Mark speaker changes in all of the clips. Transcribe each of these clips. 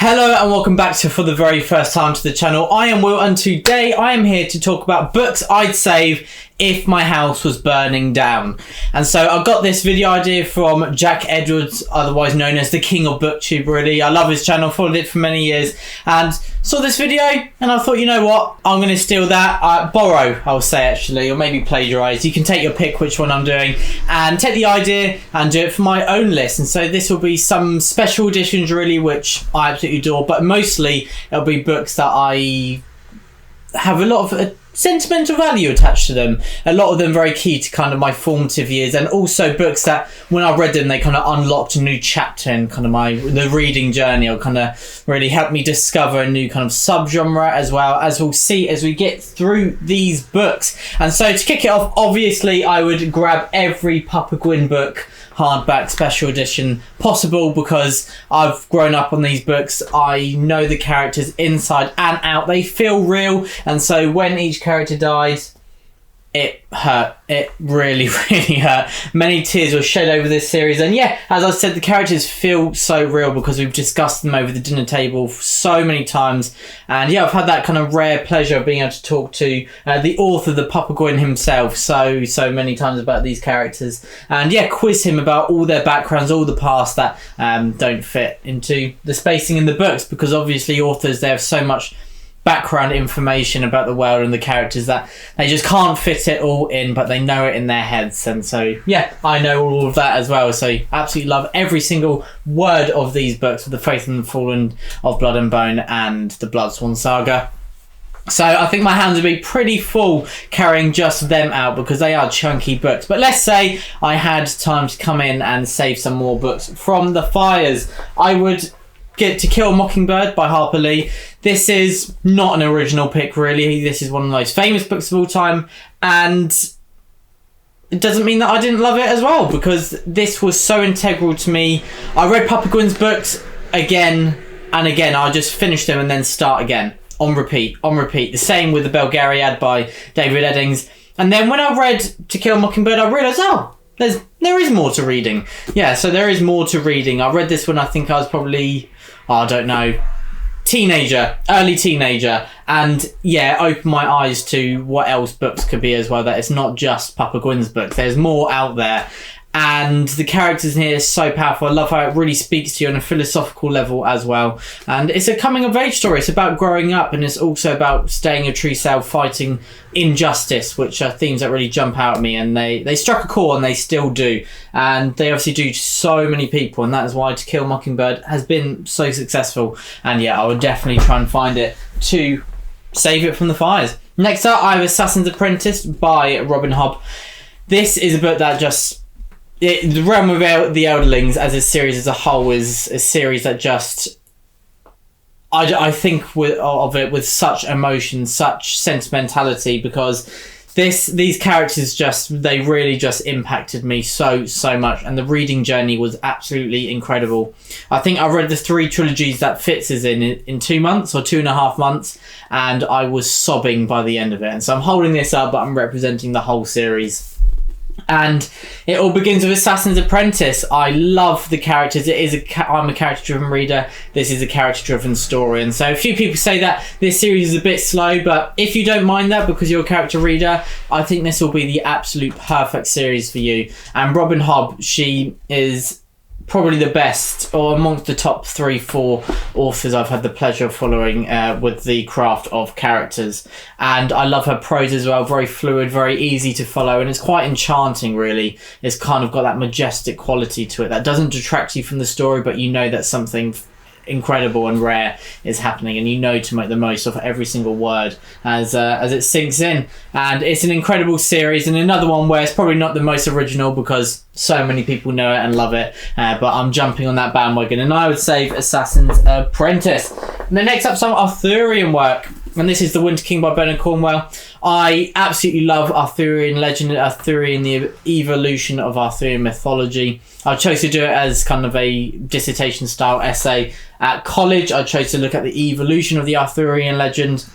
Speaker 1: Hello and welcome back to For the Very First Time to the channel. I am Will and today I am here to talk about books I'd save if my house was burning down. And so I got this video idea from Jack Edwards, otherwise known as the King of Booktube really. I love his channel, followed it for many years and saw this video and I thought, you know what, I'm going to steal that, borrow I'll say actually, or maybe plagiarise. You can take your pick which one I'm doing and take the idea and do it for my own list. And so this will be some special editions really, which I absolutely adore, but mostly it'll be books that I have a lot of sentimental value attached to them. A lot of them very key to kind of my formative years, and also books that when I read them they kind of unlocked a new chapter in kind of the reading journey, or kind of really helped me discover a new kind of subgenre, as well as we'll see as we get through these books. And so to kick it off, obviously I would grab every Papa Gwyn book hardback special edition possible, because I've grown up on these books. I know the characters inside and out. They feel real, and so when each character dies, it hurt. It really, really hurt. Many tears were shed over this series, and yeah, as I said, the characters feel so real because we've discussed them over the dinner table so many times. And yeah, I've had that kind of rare pleasure of being able to talk to the author, the Papa Gwyn himself, so many times about these characters, and yeah, quiz him about all their backgrounds, all the past that don't fit into the spacing in the books, because obviously authors, they have so much background information about the world and the characters that they just can't fit it all in, but they know it in their heads. And so yeah, I know all of that as well, so absolutely love every single word of these books, of the Faith and the Fallen, of Blood and Bone, and the Bloodsworn Saga. So I think my hands would be pretty full carrying just them out, because they are chunky books. But let's say I had time to come in and save some more books from the fires. I would get To Kill a Mockingbird by Harper Lee. This is not an original pick really. This is one of the most famous books of all time, and it doesn't mean that I didn't love it as well, because this was so integral to me. I read Papa Gwyn's books again and again. I just finish them and then start again, on repeat. The same with The Belgariad by David Eddings. And then when I read To Kill a Mockingbird, I realised, there is more to reading. Yeah, so there is more to reading. I read this when I think I was probably, I don't know, early teenager, and yeah, opened my eyes to what else books could be as well, that it's not just Papa Gwyn's books, there's more out there. And the characters in here are so powerful. I love how it really speaks to you on a philosophical level as well. And it's a coming of age story. It's about growing up, and it's also about staying a true self, fighting injustice, which are themes that really jump out at me. And they struck a chord, and they still do. And they obviously do to so many people, and that is why To Kill a Mockingbird has been so successful. And yeah, I would definitely try and find it to save it from the fires. Next up, I have Assassin's Apprentice by Robin Hobb. This is a book that just... the Realm of the Elderlings as a series as a whole is a series that just... I think of it with such emotion, such sentimentality, because these characters they really just impacted me so much, and the reading journey was absolutely incredible. I think I read the 3 trilogies that Fitz is in 2 months or 2.5 months, and I was sobbing by the end of it. And so I'm holding this up, but I'm representing the whole series. And it all begins with Assassin's Apprentice. I love the characters. I'm a character-driven reader. This is a character-driven story. And so a few people say that this series is a bit slow, but if you don't mind that because you're a character reader, I think this will be the absolute perfect series for you. And Robin Hobb, she is probably the best, or amongst the top 3-4 authors I've had the pleasure of following with the craft of characters. And I love her prose as well, very fluid, very easy to follow, and it's quite enchanting really. It's kind of got that majestic quality to it that doesn't detract you from the story, but you know that something incredible and rare is happening, and you know to make the most of every single word as it sinks in. And it's an incredible series, and another one where it's probably not the most original because so many people know it and love it, but I'm jumping on that bandwagon, and I would save Assassin's Apprentice. And then next up, some Arthurian work, and this is The Winter King by Bernard Cornwell. I absolutely love Arthurian legend, the evolution of Arthurian mythology. I chose to do it as kind of a dissertation style essay at college. I chose to look at the evolution of the Arthurian legend.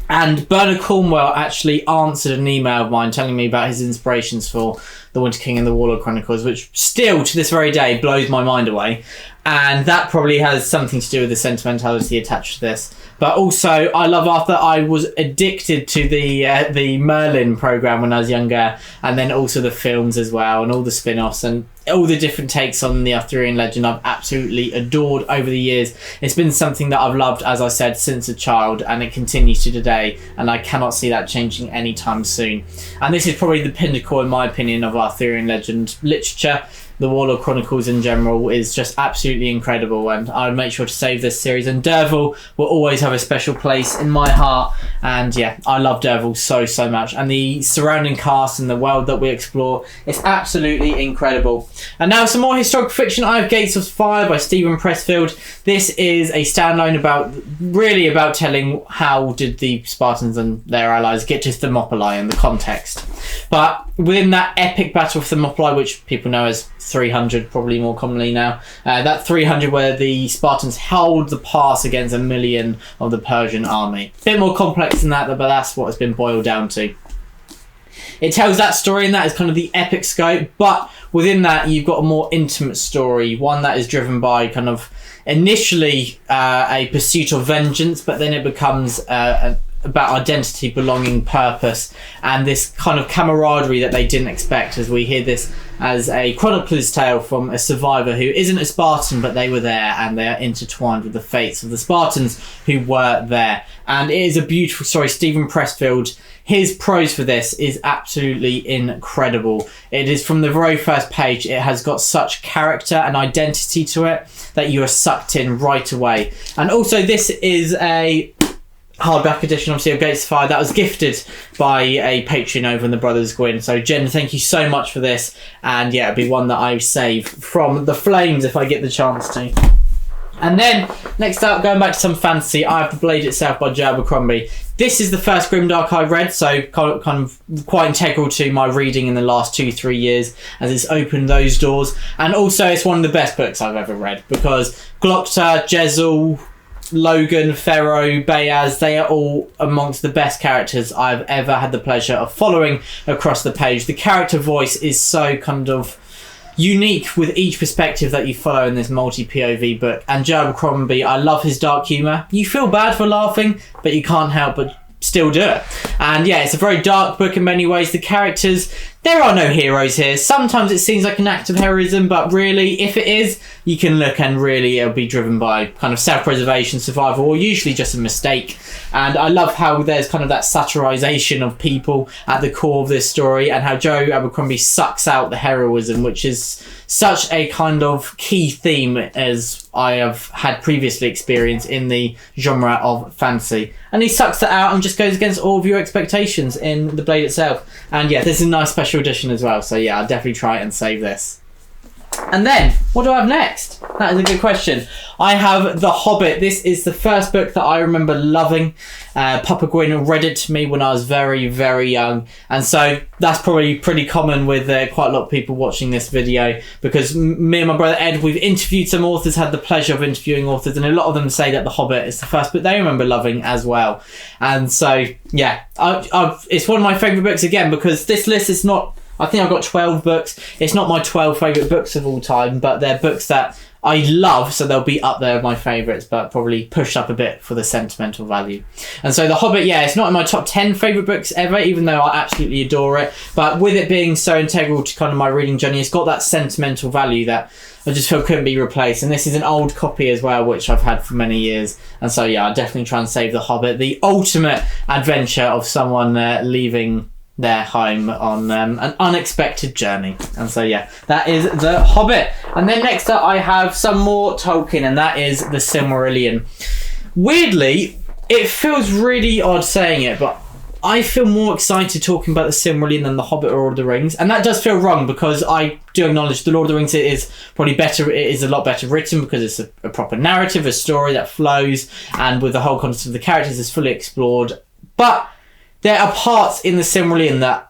Speaker 1: And Bernard Cornwell actually answered an email of mine telling me about his inspirations for The Winter King and the Warlord Chronicles, which still to this very day blows my mind away. And that probably has something to do with the sentimentality attached to this. But also, I love Arthur. I was addicted to the Merlin program when I was younger, and then also the films as well, and all the spin-offs and all the different takes on the Arthurian legend. I've absolutely adored over the years. It's been something that I've loved, as I said, since a child, and it continues to today, and I cannot see that changing anytime soon. And this is probably the pinnacle, in my opinion, of Arthurian legend literature. The Warlord Chronicles in general is just absolutely incredible, and I would make sure to save this series, and Derval will always have a special place in my heart. And yeah, I love Derval so much, and the surrounding cast and the world that we explore is absolutely incredible. And now some more historical fiction. I have Gates of Fire by Steven Pressfield. This is a standalone about telling how did the Spartans and their allies get to Thermopylae and the context. But within that epic battle of Thermopylae, which people know as 300 probably more commonly now, that 300 where the Spartans held the pass against 1 million of the Persian army. A bit more complex than that, but that's what it's been boiled down to. It tells that story, and that is kind of the epic scope, but within that you've got a more intimate story, one that is driven by kind of initially a pursuit of vengeance, but then it becomes about identity, belonging, purpose, and this kind of camaraderie that they didn't expect, as we hear this as a chronicler's tale from a survivor who isn't a Spartan, but they were there, and they are intertwined with the fates of the Spartans who were there. And it is a beautiful story. Steven Pressfield, his prose for this is absolutely incredible. It is from the very first page. It has got such character and identity to it that you are sucked in right away. And also this is a hardback edition, obviously, of Gates of Fire that was gifted by a patron over in the Brothers Gwyn. So Jen, thank you so much for this, and yeah, it'll be one that I save from the flames if I get the chance to. And then next up, going back to some fantasy, I have The Blade Itself by Joe Abercrombie. This is the first grimdark I've read, so kind of quite integral to my reading in the last 2-3 years, as it's opened those doors. And also it's one of the best books I've ever read, because Glokta, Jezal, Logan, Pharaoh, Bayaz, they are all amongst the best characters I've ever had the pleasure of following across the page. The character voice is so kind of unique with each perspective that you follow in this multi-POV book. And Joe Abercrombie, I love his dark humour. You feel bad for laughing, but you can't help but still do it. And yeah, it's a very dark book in many ways. The characters, there are no heroes here. Sometimes it seems like an act of heroism, but really, if it is, you can look and really it'll be driven by kind of self-preservation, survival, or usually just a mistake. And I love how there's kind of that satirization of people at the core of this story, and how Joe Abercrombie sucks out the heroism, which is such a kind of key theme as I have had previously experienced in the genre of fantasy. And he sucks it out and just goes against all of your expectations in The Blade Itself. And yeah, this is a nice special edition as well, so yeah, I'll definitely try and save this. And then, what do I have next? That is a good question. I have The Hobbit. This is the first book that I remember loving. Papa Gwyn read it to me when I was very, very young. And so that's probably pretty common with quite a lot of people watching this video, because me and my brother Ed, we've interviewed some authors, had the pleasure of interviewing authors, and a lot of them say that The Hobbit is the first book they remember loving as well. And so, yeah, it's one of my favourite books again, because this list is not... I think I've got 12 books. It's not my 12 favourite books of all time, but they're books that I love, so they'll be up there with my favourites, but probably pushed up a bit for the sentimental value. And so The Hobbit, yeah, it's not in my top 10 favourite books ever, even though I absolutely adore it. But with it being so integral to kind of my reading journey, it's got that sentimental value that I just feel couldn't be replaced. And this is an old copy as well, which I've had for many years. And so, yeah, I'll definitely try and save The Hobbit. The ultimate adventure of someone leaving their home on an unexpected journey. And so yeah, that is The Hobbit. And then next up I have some more Tolkien, and that is The Silmarillion. Weirdly, it feels really odd saying it, but I feel more excited talking about The Silmarillion than The Hobbit or Lord of the Rings. And that does feel wrong, because I do acknowledge The Lord of the Rings is probably better. It is a lot better written, because it's a proper narrative, a story that flows, and with the whole concept of the characters is fully explored. But there are parts in The Silmarillion that,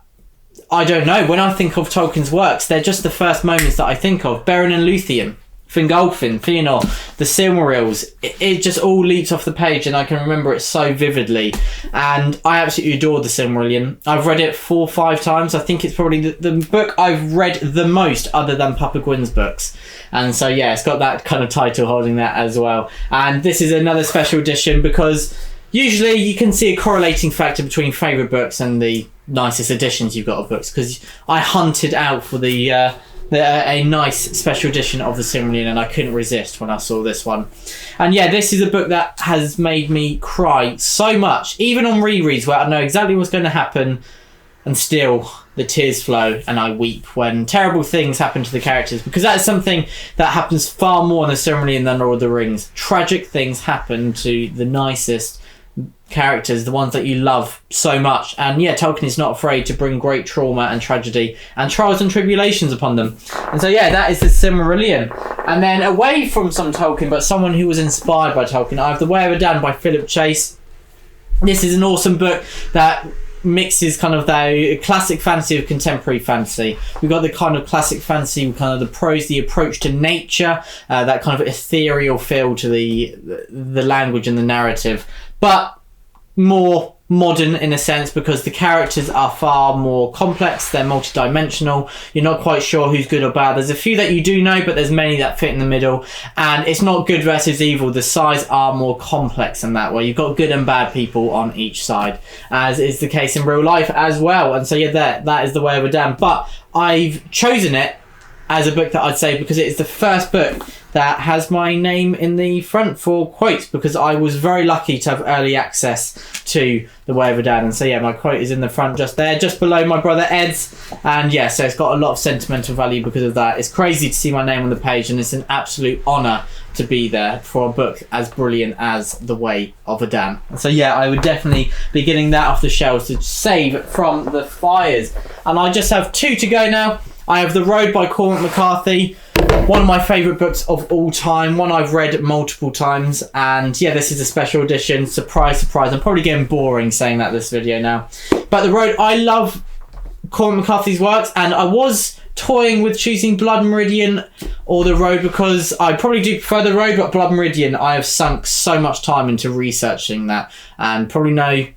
Speaker 1: I don't know, when I think of Tolkien's works, they're just the first moments that I think of. Beren and Luthien Fingolfin, Fëanor, the Silmarils. It just all leaps off the page, and I can remember it so vividly. And I absolutely adore the Silmarillion. I've read it 4 or 5 times. I think it's probably the book I've read the most, other than Papa Gwyn's books. And so yeah, it's got that kind of title holding that as well. And this is another special edition because usually you can see a correlating factor between favourite books and the nicest editions you've got of books, because I hunted out for a nice special edition of the Silmarillion, and I couldn't resist when I saw this one. And yeah, this is a book that has made me cry so much, even on rereads where I know exactly what's going to happen, and still the tears flow and I weep when terrible things happen to the characters, because that is something that happens far more in the Silmarillion than Lord of the Rings. Tragic things happen to the nicest characters, the ones that you love so much. And yeah, Tolkien is not afraid to bring great trauma and tragedy and trials and tribulations upon them. And so yeah, that is the Silmarillion. And then away from some Tolkien, but someone who was inspired by Tolkien, I have The Way of Adan by Philip Chase. This is an awesome book that mixes kind of the classic fantasy with contemporary fantasy. We've got the kind of classic fantasy with kind of the prose, the approach to nature, that kind of ethereal feel to the language and the narrative, but more modern in a sense, because the characters are far more complex, they're multi-dimensional, you're not quite sure who's good or bad. There's a few that you do know, but there's many that fit in the middle, and it's not good versus evil. The sides are more complex in that way. You've got good and bad people on each side, as is the case in real life as well. And so yeah, that is The Way of Adan. But I've chosen it as a book that I'd say because it is the first book that has my name in the front for quotes, because I was very lucky to have early access to The Way of Adan. And so yeah, my quote is in the front just there, just below my brother Ed's. And yeah, so it's got a lot of sentimental value because of that. It's crazy to see my name on the page, and it's an absolute honour to be there for a book as brilliant as The Way of Adan. And so yeah, I would definitely be getting that off the shelves to save from the fires. And I just have 2 to go now. I have The Road by Cormac McCarthy, one of my favourite books of all time, one I've read multiple times, and yeah, this is a special edition. Surprise, surprise. I'm probably getting boring saying that this video now. But The Road, I love Cormac McCarthy's works, and I was toying with choosing Blood Meridian or The Road, because I probably do prefer The Road, but Blood Meridian, I have sunk so much time into researching that, and probably know,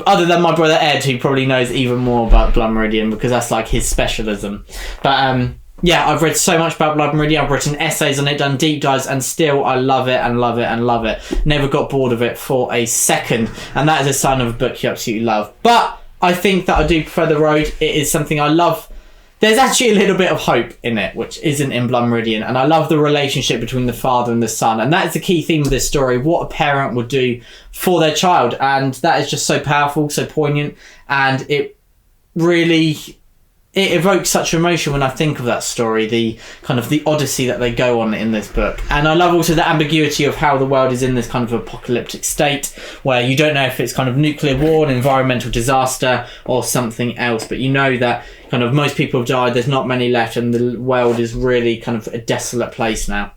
Speaker 1: other than my brother Ed, who probably knows even more about Blood Meridian because that's like his specialism. But yeah, I've read so much about Blood Meridian. I've written essays on it, done deep dives, and still I love it and love it and love it. Never got bored of it for a second, and that is a sign of a book you absolutely love. But I think that I do prefer The Road. It is something I love. There's actually a little bit of hope in it, which isn't in Blood Meridian, and I love the relationship between the father and the son, and that is the key theme of this story, what a parent would do for their child, and that is just so powerful, so poignant, and it really, it evokes such emotion when I think of that story, the kind of the odyssey that they go on in this book. And I love also the ambiguity of how the world is in this kind of apocalyptic state where you don't know if it's kind of nuclear war, an environmental disaster, or something else, but you know that kind of most people have died, there's not many left, and the world is really kind of a desolate place now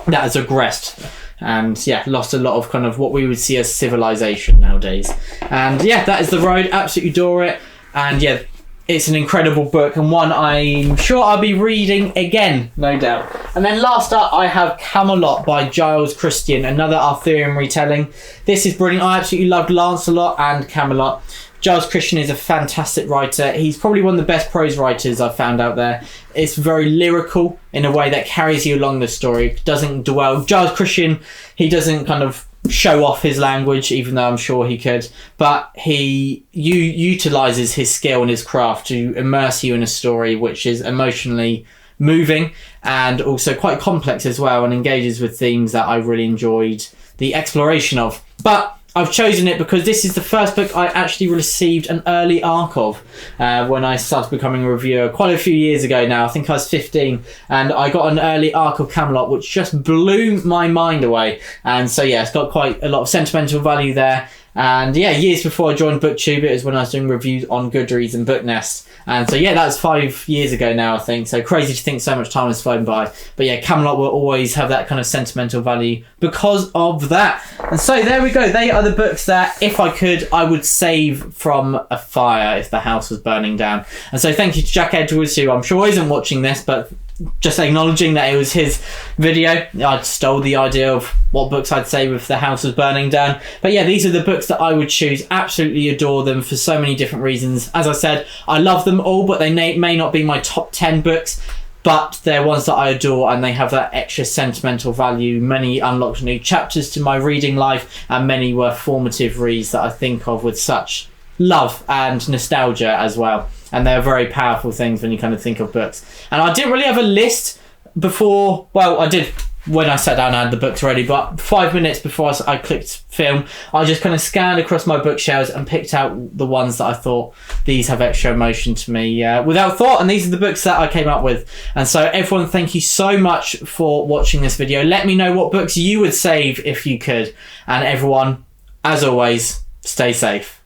Speaker 1: that has regressed and yeah, lost a lot of kind of what we would see as civilization nowadays. And yeah, that is The Road. Absolutely adore it, and yeah, it's an incredible book, and one I'm sure I'll be reading again, no doubt. And then last up, I have Camelot by Giles Christian, another Arthurian retelling. This is brilliant. I absolutely loved Lancelot and Camelot. Giles Christian is a fantastic writer. He's probably one of the best prose writers I've found out there. It's very lyrical in a way that carries you along the story. Doesn't dwell. Giles Christian, he doesn't kind of show off his language, even though I'm sure he could, but he utilizes his skill and his craft to immerse you in a story which is emotionally moving and also quite complex as well, and engages with themes that I really enjoyed the exploration of. But I've chosen it because this is the first book I actually received an early ARC of when I started becoming a reviewer quite a few years ago now. I think I was 15, and I got an early ARC of Camelot, which just blew my mind away. And so yeah, it's got quite a lot of sentimental value there. And yeah, years before I joined BookTube, it was when I was doing reviews on Goodreads and BookNest. And so yeah, that was 5 years ago now, I think. So crazy to think so much time has flown by. But yeah, Camelot will always have that kind of sentimental value because of that. And so there we go. They are the books that, if I could, I would save from a fire if the house was burning down. And so thank you to Jack Edwards, who I'm sure isn't watching this, but just acknowledging that it was his video. I stole the idea of what books I'd save if the house was burning down. But yeah, these are the books that I would choose. Absolutely adore them for so many different reasons. As I said, I love them all, but they may not be my top 10 books, but they're ones that I adore, and they have that extra sentimental value. Many unlocked new chapters to my reading life, and many were formative reads that I think of with such love and nostalgia as well. And they're very powerful things when you kind of think of books. And I didn't really have a list before. Well, I did when I sat down and had the books ready, but 5 minutes before I clicked film, I just kind of scanned across my bookshelves and picked out the ones that I thought these have extra emotion to me without thought. And these are the books that I came up with. And so everyone, thank you so much for watching this video. Let me know what books you would save if you could. And everyone, as always, stay safe.